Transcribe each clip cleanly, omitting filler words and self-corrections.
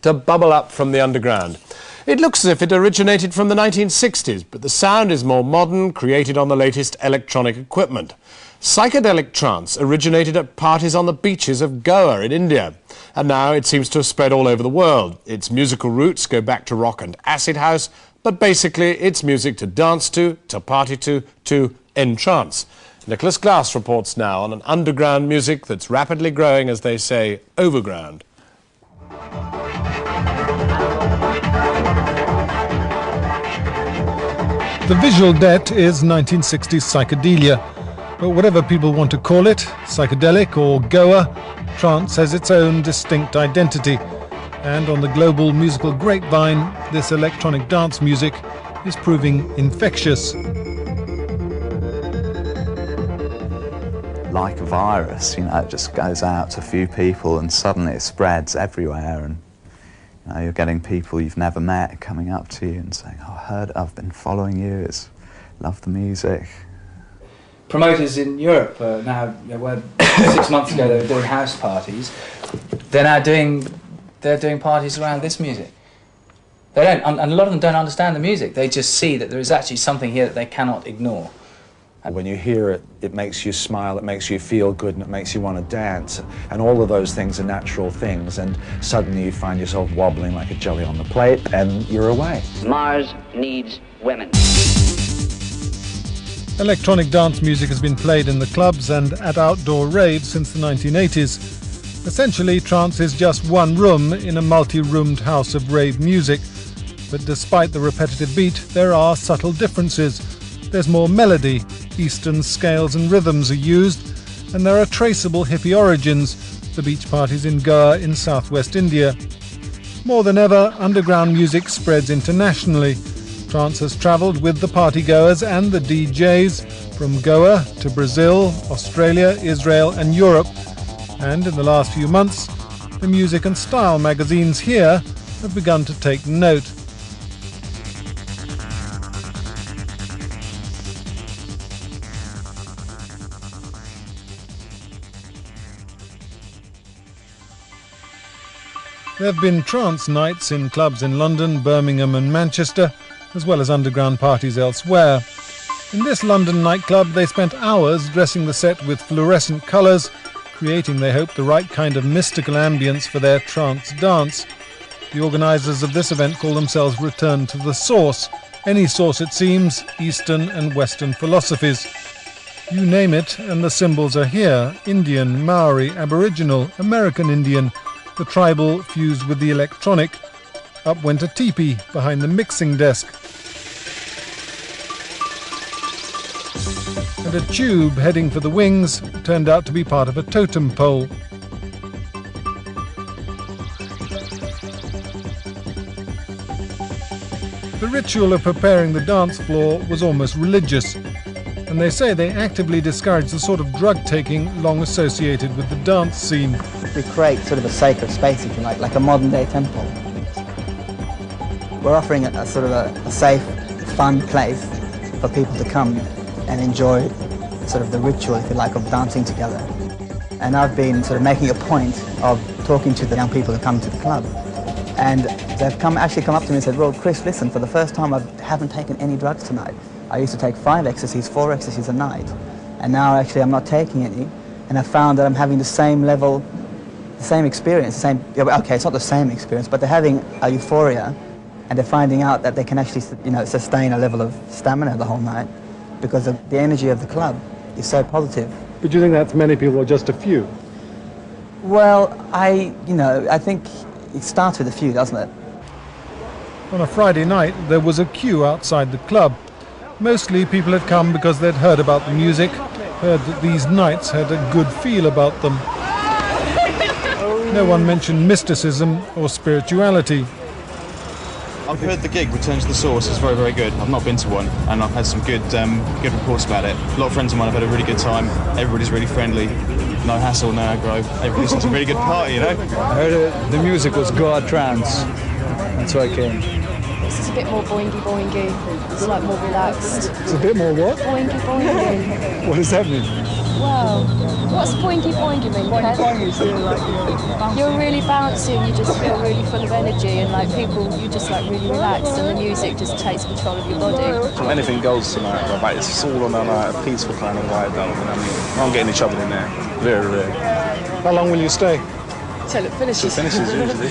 to bubble up from the underground. It looks as if it originated from the 1960s, but the sound is more modern, created on the latest electronic equipment. Psychedelic trance originated at parties on the beaches of Goa in India, and now it seems to have spread all over the world. Its musical roots go back to rock and acid house, but basically it's music to dance to party to entrance. Nicholas Glass reports now on an underground music that's rapidly growing, as they say, overground. The visual debt is 1960s psychedelia, but whatever people want to call it, psychedelic or Goa, trance has its own distinct identity, and on the global musical grapevine, this electronic dance music is proving infectious. Like a virus, you know, it just goes out to a few people and suddenly it spreads everywhere, and you know, you're getting people you've never met coming up to you and saying, "Oh, I've been following you, love the music." Promoters in Europe now, where 6 months ago they were doing house parties, they're now doing parties around this music. They don't, and a lot of them don't understand the music. They just see that there is actually something here that they cannot ignore. When you hear it, it makes you smile, it makes you feel good, and it makes you want to dance. And all of those things are natural things, and suddenly you find yourself wobbling like a jelly on the plate, and you're away. Mars needs women. Electronic dance music has been played in the clubs and at outdoor raves since the 1980s. Essentially, trance is just one room in a multi-roomed house of rave music. But despite the repetitive beat, there are subtle differences. There's more melody, Eastern scales and rhythms are used, and there are traceable hippie origins, the beach parties in Goa in southwest India. More than ever, underground music spreads internationally. Trance has travelled with the partygoers and the DJs from Goa to Brazil, Australia, Israel and Europe. And in the last few months, the music and style magazines here have begun to take note. There have been trance nights in clubs in London, Birmingham and Manchester, as well as underground parties elsewhere. In this London nightclub, they spent hours dressing the set with fluorescent colours, creating, they hope, the right kind of mystical ambience for their trance dance. The organisers of this event call themselves Return to the Source. Any source, it seems, Eastern and Western philosophies. You name it, and the symbols are here: Indian, Maori, Aboriginal, American Indian, the tribal fused with the electronic. Up went a teepee behind the mixing desk. And a tube heading for the wings turned out to be part of a totem pole. The ritual of preparing the dance floor was almost religious, and they say they actively discourage the sort of drug-taking long associated with the dance scene. We create sort of a sacred space, if you like a modern-day temple. We're offering a sort of a safe, fun place for people to come and enjoy sort of the ritual, if you like, of dancing together. And I've been sort of making a point of talking to the young people who come to the club. And they've actually come up to me and said, "Well, Chris, listen, for the first time I haven't taken any drugs tonight. I used to take 5 ecstasies, 4 ecstasies a night. And now actually I'm not taking any. And I found that I'm having the same level, the same experience, okay, it's not the same experience, but they're having a euphoria, and they're finding out that they can actually, sustain a level of stamina the whole night because of the energy of the club is so positive." But do you think that's many people or just a few? Well, I think it starts with a few, doesn't it? On a Friday night, there was a queue outside the club. Mostly people had come because they'd heard about the music, heard that these nights had a good feel about them. No one mentioned mysticism or spirituality. I've heard the gig, Return to the Source, is very, very good. I've not been to one, and I've had some good reports about it. A lot of friends of mine have had a really good time. Everybody's really friendly. No hassle, no aggro. Everybody's just a really good party, you know? I heard the music was Goa Trance. That's why I came. This is a bit more boingy. It's like more relaxed. It's a bit more what? Boingy. What does that mean? Wow. What's poinky poinky mean? You're really bouncy and you just feel really full of energy, and like people, you just like really relaxed, and the music just takes control of your body. Anything goes tonight, but it's all on a peaceful kind of vibe. I don't get any trouble in there. Very rare. How long will you stay? Till it finishes. Till it finishes usually.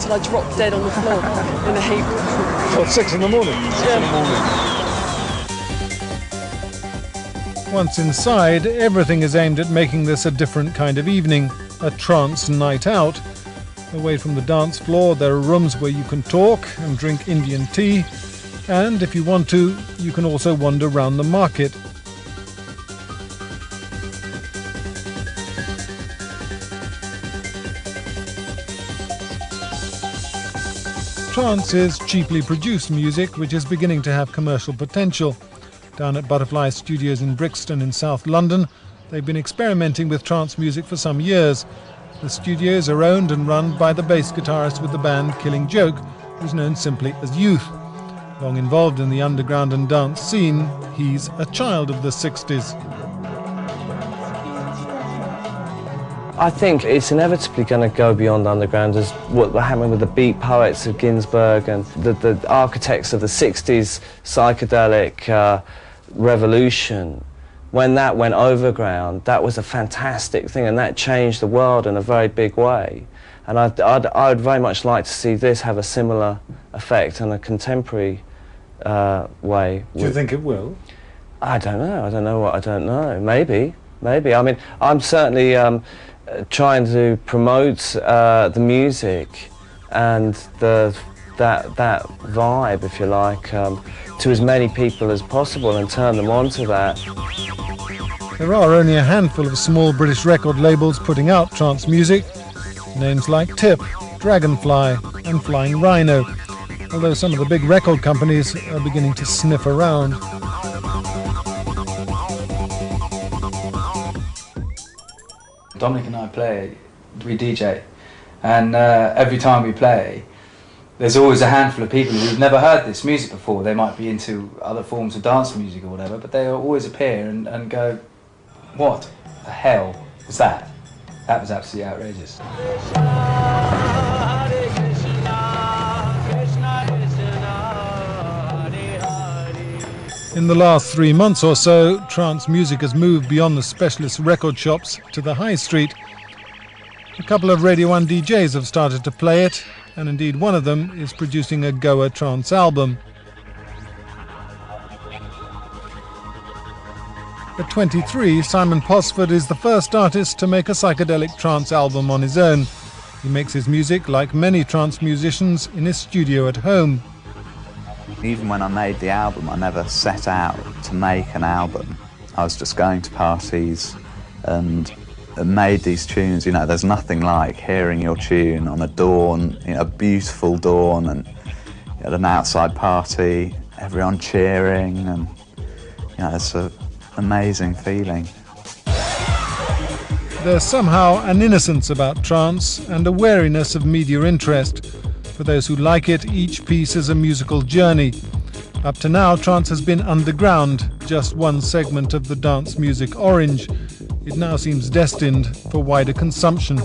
Till I drop dead on the floor in a heap. Till 6 in the morning? Yeah. Once inside, everything is aimed at making this a different kind of evening, a trance night out. Away from the dance floor, there are rooms where you can talk and drink Indian tea, and if you want to, you can also wander round the market. Trance is cheaply produced music which is beginning to have commercial potential. Down at Butterfly Studios in Brixton in South London, they've been experimenting with trance music for some years. The studios are owned and run by the bass guitarist with the band Killing Joke, who's known simply as Youth. Long involved in the underground and dance scene, he's a child of the 60s. I think it's inevitably going to go beyond underground, as what happened with the beat poets of Ginsberg and the architects of the 60s psychedelic revolution. When that went overground, that was a fantastic thing, and that changed the world in a very big way. And I'd very much like to see this have a similar effect in a contemporary way. Do you think it will? I don't know. I don't know. Maybe. I mean, I'm certainly trying to promote the music and that vibe, if you like, to as many people as possible and turn them on to that. There are only a handful of small British record labels putting out trance music, names like Tip, Dragonfly and Flying Rhino, although some of the big record companies are beginning to sniff around. Dominic and I we DJ, and every time we play, there's always a handful of people who've never heard this music before. They might be into other forms of dance music or whatever, but they always appear and go, what the hell was that? That was absolutely outrageous. In the last 3 months or so, trance music has moved beyond the specialist record shops to the high street. A couple of Radio 1 DJs have started to play it, and indeed one of them is producing a Goa Trance album. At 23, Simon Posford is the first artist to make a psychedelic trance album on his own. He makes his music, like many trance musicians, in his studio at home. Even when I made the album, I never set out to make an album. I was just going to parties and made these tunes. You know, there's nothing like hearing your tune on a dawn, a beautiful dawn, and at an outside party, everyone cheering, and it's an amazing feeling. There's somehow an innocence about trance and a wariness of media interest. For those who like it, each piece is a musical journey. Up to now, trance has been underground, just one segment of the dance music orange. It now seems destined for wider consumption.